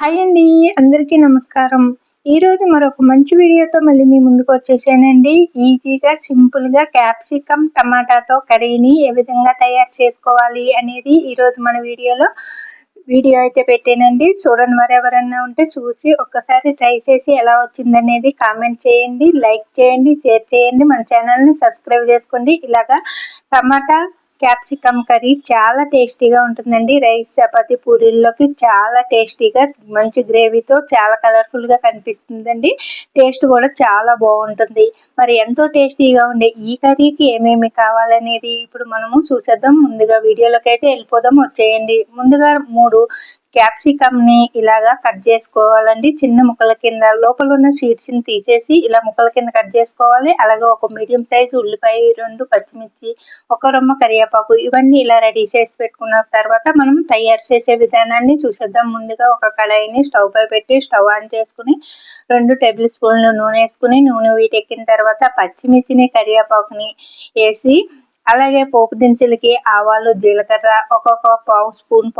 Hi అండి, అందరికీ నమస్కారం. ఈరోజు మరొక మంచి వీడియోతో మళ్ళీ మీ ముందుకు వచ్చేసానండి. ఈజీగా సింపుల్గా క్యాప్సికమ్ టమాటాతో కర్రీని ఏ విధంగా తయారు చేసుకోవాలి అనేది ఈరోజు మన వీడియో అయితే పెట్టానండి. చూడని వారు ఎవరన్నా ఉంటే చూసి ఒక్కసారి ట్రై చేసి ఎలా వచ్చిందనేది కామెంట్ చేయండి, లైక్ చేయండి, షేర్ చేయండి, మన ఛానల్ని సబ్స్క్రైబ్ చేసుకోండి. ఇలాగా టమాటా క్యాప్సికమ్ కర్రీ చాలా టేస్టీగా ఉంటుందండి. రైస్, చపాతి, పూరీల్లోకి చాలా టేస్టీగా మంచి గ్రేవీతో చాలా కలర్ఫుల్ గా కనిపిస్తుందండి. టేస్ట్ కూడా చాలా బాగుంటుంది. మరి ఎంతో టేస్టీగా ఉండే ఈ కర్రీకి ఏమేమి కావాలనేది ఇప్పుడు మనము చూసేద్దాం. ముందుగా వీడియోలోకి అయితే వెళ్ళిపోదాం, వచ్చేయండి. ముందుగా 3 క్యాప్సికమ్ ని ఇలాగా కట్ చేసుకోవాలండి. చిన్న ముక్కల కింద లోపల ఉన్న సీడ్స్ ని తీసేసి ఇలా ముక్కల కింద కట్ చేసుకోవాలి. అలాగే ఒక మీడియం సైజు ఉల్లిపాయ, 2 పచ్చిమిర్చి, ఒక రొమ్మ కరివేపాకు, ఇవన్నీ ఇలా రెడీ చేసి పెట్టుకున్న తర్వాత మనం తయారు చేసే విధానాన్ని చూసేద్దాం. ముందుగా ఒక కడాయిని స్టవ్ పై పెట్టి స్టవ్ ఆన్ చేసుకుని 2 టేబుల్ స్పూన్లు నూనె వేసుకుని నూనె వీటెక్కిన తర్వాత పచ్చిమిర్చిని, కరివేపాకుని వేసి అలాగే పోపు దినుసులకి ఆవాలు, జీలకర్ర ఒక్కొక్క పావు స్పూన్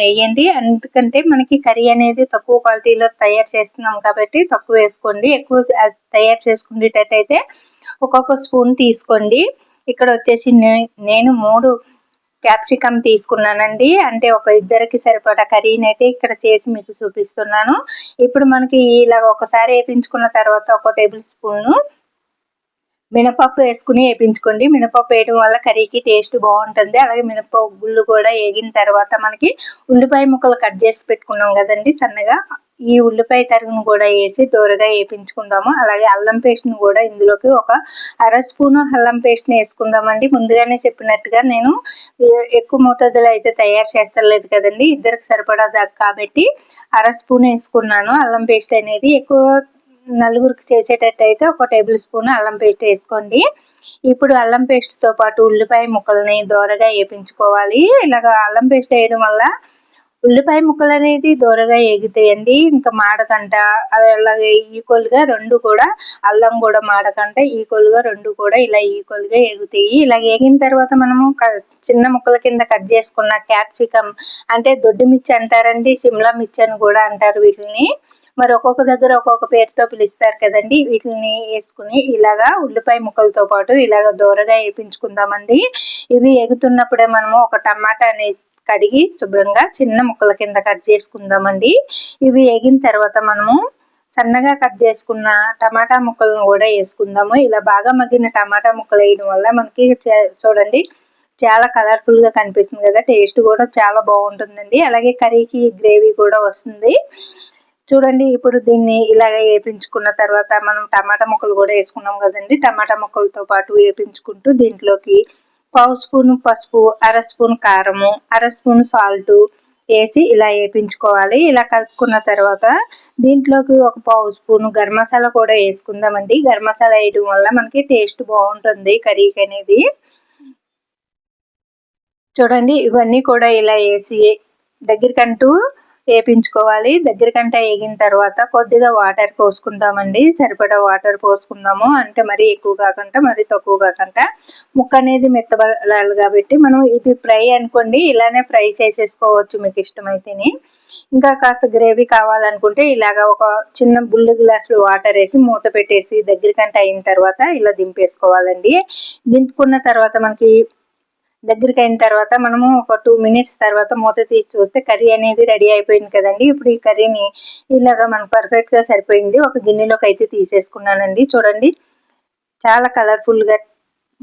వేయండి. ఎందుకంటే మనకి కర్రీ అనేది తక్కువ క్వాలిటీలో తయారు చేస్తున్నాం కాబట్టి తక్కువ వేసుకోండి. ఎక్కువ తయారు చేసుకునేటట్టయితే ఒక్కొక్క స్పూన్ తీసుకోండి. ఇక్కడ వచ్చేసి నేను 3 క్యాప్సికమ్ తీసుకున్నానండి. అంటే ఒక ఇద్దరికి సరిపడా కర్రీని అయితే ఇక్కడ చేసి మీకు చూపిస్తున్నాను. ఇప్పుడు మనకి ఇలా ఒకసారి వేపించుకున్న తర్వాత ఒక టేబుల్ స్పూన్ మినపప్పు వేసుకుని వేపించుకోండి. మినపప్పు వేయడం వల్ల కర్రీకి టేస్ట్ బాగుంటుంది. అలాగే మినపప్పు గుళ్ళు కూడా వేగిన తర్వాత మనకి ఉల్లిపాయ ముక్కలు కట్ చేసి పెట్టుకున్నాం కదండి సన్నగా, ఈ ఉల్లిపాయ తరుగును కూడా వేసి దూరగా వేపించుకుందాము. అలాగే అల్లం పేస్ట్ ను కూడా ఇందులోకి ఒక అర స్పూన్ అల్లం పేస్ట్ ని వేసుకుందామండి. ముందుగానే చెప్పినట్టుగా నేను ఎక్కువ మోతాదులో అయితే తయారు చేస్తలేదు కదండి, ఇద్దరికి సరిపడా కాబట్టి అర స్పూన్ వేసుకున్నాను అల్లం పేస్ట్ అనేది. ఎక్కువ నలుగురికి చేసేటట్టు అయితే ఒక టేబుల్ స్పూన్ అల్లం పేస్ట్ వేసుకోండి. ఇప్పుడు అల్లం పేస్ట్ తో పాటు ఉల్లిపాయ ముక్కల్ని దోరగా వేపించుకోవాలి. ఇలాగ అల్లం పేస్ట్ వేయడం వల్ల ఉల్లిపాయ ముక్కలు అనేది దోరగా వేగుతాయండి, ఇంకా మాడకంట. అలాగే ఈక్వల్ గా రెండు కూడా అల్లం కూడా మాడకంట, ఈక్వల్ గా రెండు కూడా ఇలా ఈక్వల్ గా వేగుతాయి. ఇలా వేగిన తర్వాత మనము చిన్న ముక్కల కింద కట్ చేసుకున్న క్యాప్సికమ్, అంటే దొడ్డు మిర్చి అంటారండి, సిమ్లా మిర్చి అని కూడా అంటారు వీటిని, మరి ఒక్కొక్క దగ్గర ఒక్కొక్క పేరుతో పిలుస్తారు కదండి. వీటిని వేసుకుని ఇలాగా ఉల్లిపాయ ముక్కలతో పాటు ఇలాగ దోరగా వేపించుకుందామండి. ఇవి ఎగుతున్నప్పుడే మనము ఒక టమాటాని కడిగి శుభ్రంగా చిన్న ముక్కల కింద కట్ చేసుకుందామండి. ఇవి వేగిన తర్వాత మనము సన్నగా కట్ చేసుకున్న టమాటా ముక్కలను కూడా వేసుకుందాము. ఇలా బాగా మగ్గిన టమాటా ముక్కలు వేయడం వల్ల మనకి చూడండి చాలా కలర్ఫుల్ గా కనిపిస్తుంది కదా, టేస్ట్ కూడా చాలా బాగుంటుందండి. అలాగే కర్రీకి గ్రేవీ కూడా వస్తుంది. చూడండి ఇప్పుడు దీన్ని ఇలాగ వేపించుకున్న తర్వాత మనం టమాటా ముక్కలు కూడా వేసుకున్నాం కదండి. టమాటా ముక్కలతో పాటు వేపించుకుంటూ దీంట్లోకి పావు స్పూన్ పసుపు, అర స్పూన్ కారము, అర స్పూన్ సాల్ట్ వేసి ఇలా వేపించుకోవాలి. ఇలా కలుపుకున్న తర్వాత దీంట్లోకి ఒక పావు స్పూన్ గరం మసాలా కూడా వేసుకుందామండి. గరం మసాలా వేయడం వల్ల మనకి టేస్ట్ బాగుంటుంది కర్రీకి అనేది. చూడండి ఇవన్నీ కూడా ఇలా వేసి దగ్గరికంటూ వేపించుకోవాలి. దగ్గరికంటే వేగిన తర్వాత కొద్దిగా వాటర్ పోసుకుందామండి. సరిపడా వాటర్ పోసుకుందాము, అంటే మరీ ఎక్కువ కాకుండా మరీ తక్కువ కాకుండా. ముక్క అనేది మెత్తబడాలి కాబట్టి మనం ఇది ఫ్రై అనుకోండి, ఇలానే ఫ్రై చేసేసుకోవచ్చు మీకు ఇష్టమైతేనే. ఇంకా కాస్త గ్రేవీ కావాలనుకుంటే ఇలాగ ఒక చిన్న బుల్లి గ్లాసులు వాటర్ వేసి మూత పెట్టేసి దగ్గరికంటే అయిన తర్వాత ఇలా దింపేసుకోవాలండి. దింపుకున్న తర్వాత మనకి దగ్గరికి అయిన తర్వాత మనము ఒక 2 మినిట్స్ తర్వాత మూత తీసి చూస్తే కర్రీ అనేది రెడీ అయిపోయింది కదండి. ఇప్పుడు ఈ కర్రీని ఇలాగా మనకు పర్ఫెక్ట్ గా సరిపోయింది. ఒక గిన్నెలోకి అయితే తీసేసుకున్నానండి. చూడండి చాలా కలర్ఫుల్ గా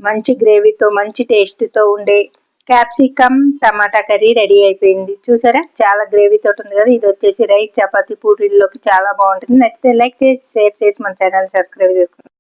మంచి గ్రేవీతో మంచి టేస్ట్ తో ఉండే క్యాప్సికమ్ టమాటా కర్రీ రెడీ అయిపోయింది. చూసారా చాలా గ్రేవీ తోటి ఉంది కదా. ఇది వచ్చేసి రైస్, చపాతి, పూరీల్లోకి చాలా బాగుంటుంది. నచ్చితే లైక్ చేసి షేర్ చేసి మన ఛానల్ సబ్స్క్రైబ్ చేసుకోండి.